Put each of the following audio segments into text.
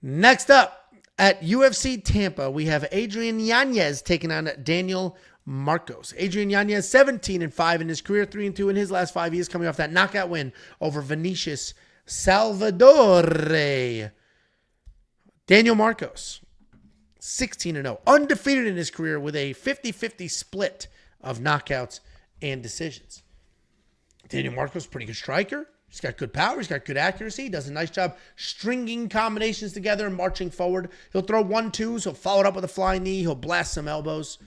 Next up at UFC Tampa, we have Adrian Yanez taking on Daniel Marcos. Adrian Yanez, 17-5 in his career, 3-2 in his last 5 years, coming off that knockout win over Vinicius Salvador. Daniel Marcos, 16-0, undefeated in his career with a 50-50 split of knockouts and decisions. Daniel Marcos, pretty good striker. He's got good power. He's got good accuracy. He does a nice job stringing combinations together and marching forward. He'll throw 1-2s. He'll follow it up with a flying knee. He'll blast some elbows.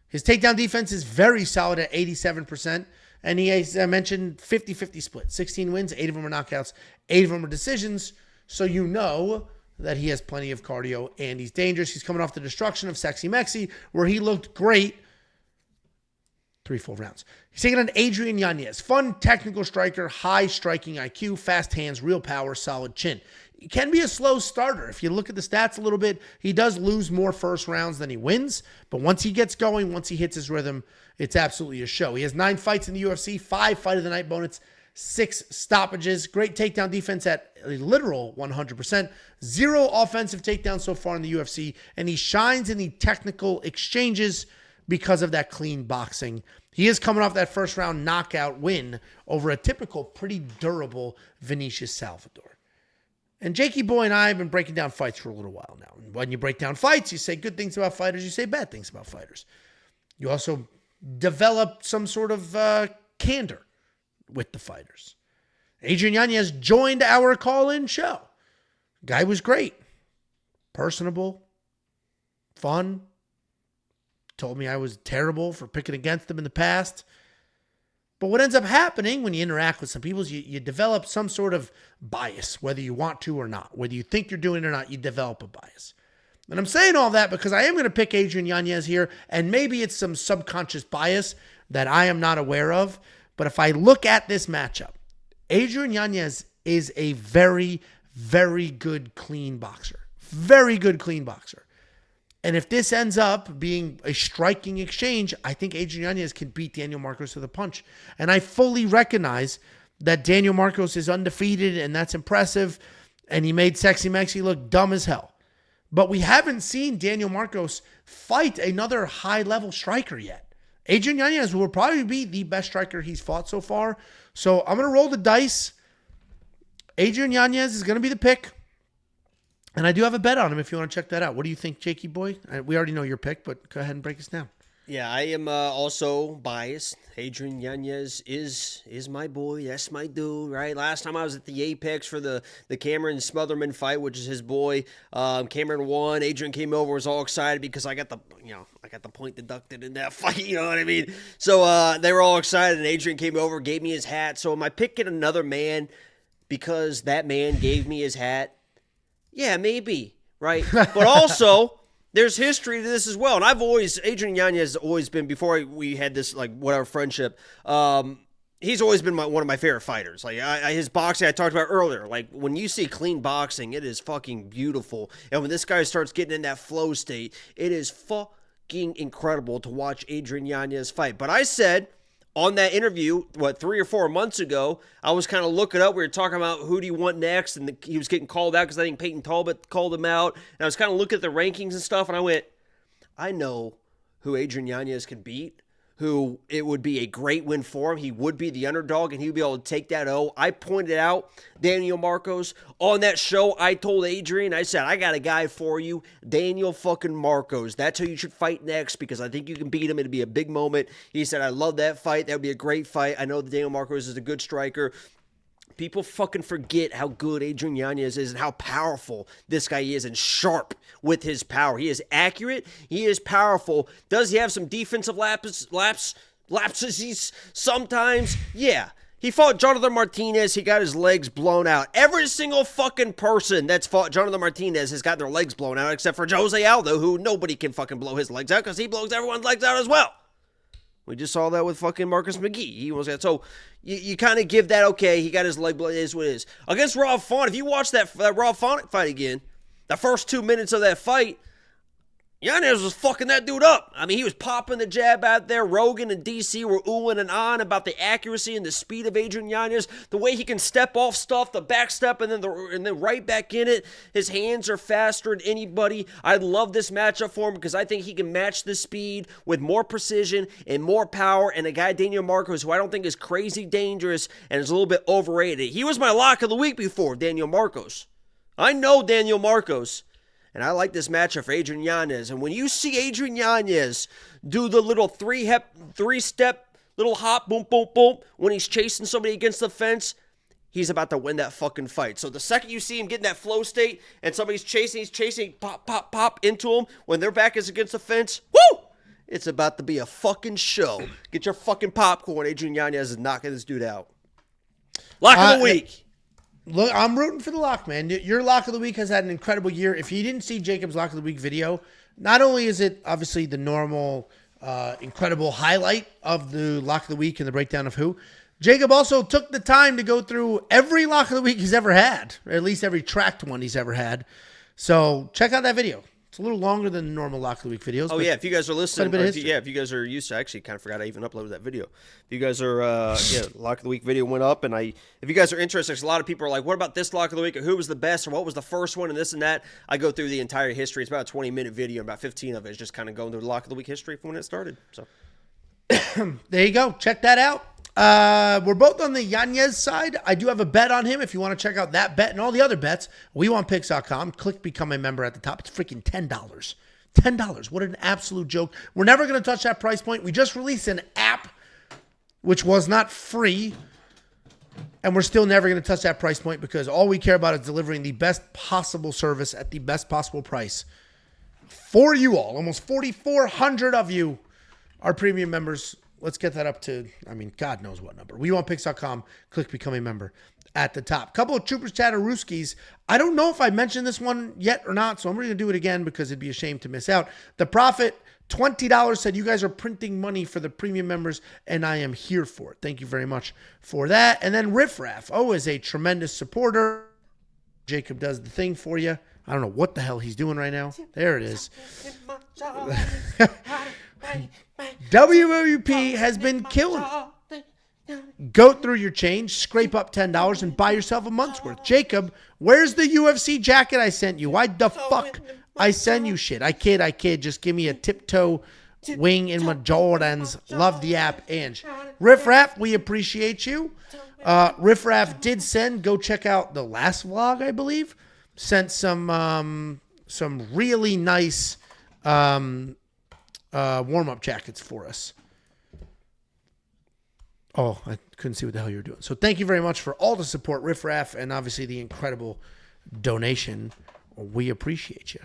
His takedown defense is very solid at 87%. And he, as I mentioned, 50-50 split. 16 wins, 8 of them are knockouts, 8 of them are decisions. So you know that he has plenty of cardio and he's dangerous. He's coming off the destruction of Sexy Mexi, where he looked great 3 full rounds. He's taking on Adrian Yanez. Fun, technical striker, high striking IQ, fast hands, real power, solid chin. He can be a slow starter. If you look at the stats a little bit, he does lose more first rounds than he wins. But once he gets going, once he hits his rhythm, it's absolutely a show. He has 9 fights in the UFC, 5 fight of the night bonus, 6 stoppages. Great takedown defense at a literal 100%. 0 offensive takedowns so far in the UFC. And he shines in the technical exchanges because of that clean boxing. He is coming off that first round knockout win over a typical, pretty durable Vinicius Salvador. And Jakey Boy and I have been breaking down fights for a little while now. And when you break down fights, you say good things about fighters, you say bad things about fighters. You also develop some sort of candor with the fighters. Adrian Yanez joined our call-in show. Guy was great. Personable. Fun. Told me I was terrible for picking against them in the past. But what ends up happening when you interact with some people is you develop some sort of bias, whether you want to or not. Whether you think you're doing it or not, you develop a bias. And I'm saying all that because I am going to pick Adrian Yanez here, and maybe it's some subconscious bias that I am not aware of. But if I look at this matchup, Adrian Yanez is a very, very good clean boxer. Very good clean boxer. And if this ends up being a striking exchange, I think Adrian Yanez can beat Daniel Marcos with a punch. And I fully recognize that Daniel Marcos is undefeated, and that's impressive. And he made Sexy Mexi look dumb as hell. But we haven't seen Daniel Marcos fight another high-level striker yet. Adrian Yanez will probably be the best striker he's fought so far. So I'm going to roll the dice. Adrian Yanez is going to be the pick. And I do have a bet on him if you want to check that out. What do you think, Jakey Boy? We already know your pick, but go ahead and break us down. Yeah, I am also biased. Adrian Yanez is my boy. That's my dude, right? Last time I was at the Apex for the Cameron Smotherman fight, which is his boy. Cameron won. Adrian came over, was all excited because I got the point deducted in that fight. You know what I mean? So they were all excited, and Adrian came over, gave me his hat. So am I picking another man because that man gave me his hat? Yeah, maybe, right? But also, there's history to this as well. And Adrian Yanez has always been, before we had this, whatever friendship, he's always been one of my favorite fighters. His boxing I talked about earlier. When you see clean boxing, it is fucking beautiful. And when this guy starts getting in that flow state, it is fucking incredible to watch Adrian Yanez fight. But I said on that interview, 3 or 4 months ago, I was kind of looking up. We were talking about who do you want next, and he was getting called out because I think Peyton Talbot called him out. And I was kind of looking at the rankings and stuff, and I went, I know who Adrian Yanez can beat, who it would be a great win for him. He would be the underdog, and he would be able to take that O. I pointed out Daniel Marcos. On that show, I told Adrian, I said, I got a guy for you, Daniel fucking Marcos. That's who you should fight next because I think you can beat him. It'll be a big moment. He said, I love that fight. That would be a great fight. I know that Daniel Marcos is a good striker. People fucking forget how good Adrian Yanez is and how powerful this guy is and sharp with his power. He is accurate. He is powerful. Does he have some defensive lapses sometimes? Yeah. He fought Jonathan Martinez. He got his legs blown out. Every single fucking person that's fought Jonathan Martinez has got their legs blown out except for Jose Aldo, who nobody can fucking blow his legs out because he blows everyone's legs out as well. We just saw that with fucking Marcus McGee. He was so you kind of give that, okay, he got his leg blown, it is what it is. Against Rob Font, if you watch that Rob Font fight again, the first 2 minutes of that fight, Yanez was fucking that dude up. I mean, he was popping the jab out there. Rogan and DC were oohing and on about the accuracy and the speed of Adrian Yanez. The way he can step off stuff, the back step, and then right back in it. His hands are faster than anybody. I love this matchup for him because I think he can match the speed with more precision and more power. And a guy, Daniel Marcos, who I don't think is crazy dangerous and is a little bit overrated. He was my lock of the week before, Daniel Marcos. I know Daniel Marcos. And I like this matchup for Adrian Yanez. And when you see Adrian Yanez do the little three-step little hop, boom, boom, boom, when he's chasing somebody against the fence, he's about to win that fucking fight. So the second you see him get in that flow state and somebody's chasing, he's chasing, pop, pop, pop into him, when their back is against the fence, woo! It's about to be a fucking show. Get your fucking popcorn. Adrian Yanez is knocking this dude out. Lock of the week. Look, I'm rooting for the lock, man. Your lock of the week has had an incredible year. If you didn't see Jacob's lock of the week video, not only is it obviously the normal, incredible highlight of the lock of the week and the breakdown of who, Jacob also took the time to go through every lock of the week he's ever had, or at least every tracked one he's ever had. So check out that video. It's a little longer than the normal lock of the week videos. Oh, yeah. If you guys are listening, if you guys are used to, I actually kind of forgot I even uploaded that video. If you guys are, lock of the week video went up, and if you guys are interested, a lot of people are like, what about this lock of the week, or who was the best, or what was the first one, and this and that. I go through the entire history. It's about a 20-minute video, about 15 of it is just kind of going through the lock of the week history from when it started. So there you go. Check that out. We're both on the Yanez side. I do have a bet on him. If you want to check out that bet and all the other bets, WeWantPicks.com. Click become a member at the top. It's freaking $10. $10. What an absolute joke. We're never going to touch that price point. We just released an app, which was not free, and we're still never going to touch that price point because all we care about is delivering the best possible service at the best possible price for you all. Almost 4,400 of you are premium members. Let's get that up to, God knows what number. WeWantPicks.com. Click become a member at the top. Couple of Troopers Chatterooskies. I don't know if I mentioned this one yet or not, so I'm going to do it again because it'd be a shame to miss out. The Prophet, $20, said you guys are printing money for the premium members, and I am here for it. Thank you very much for that. And then Riff Raff, is a tremendous supporter. Jacob does the thing for you. I don't know what the hell he's doing right now. There it is. WWP has been killing. Go through your change, scrape up $10, and buy yourself a month's worth. Jacob, where's the UFC jacket I sent you? Why the fuck I send you shit? I kid. Just give me a tiptoe wing in my Jordans. Love the app, Ange. Riff Raff, we appreciate you. Riff Raff did send, go check out the last vlog, I believe. Sent some really nice warm-up jackets for us. Oh, I couldn't see what the hell you were doing. So thank you very much for all the support, Riff Raff, and obviously the incredible donation. We appreciate you.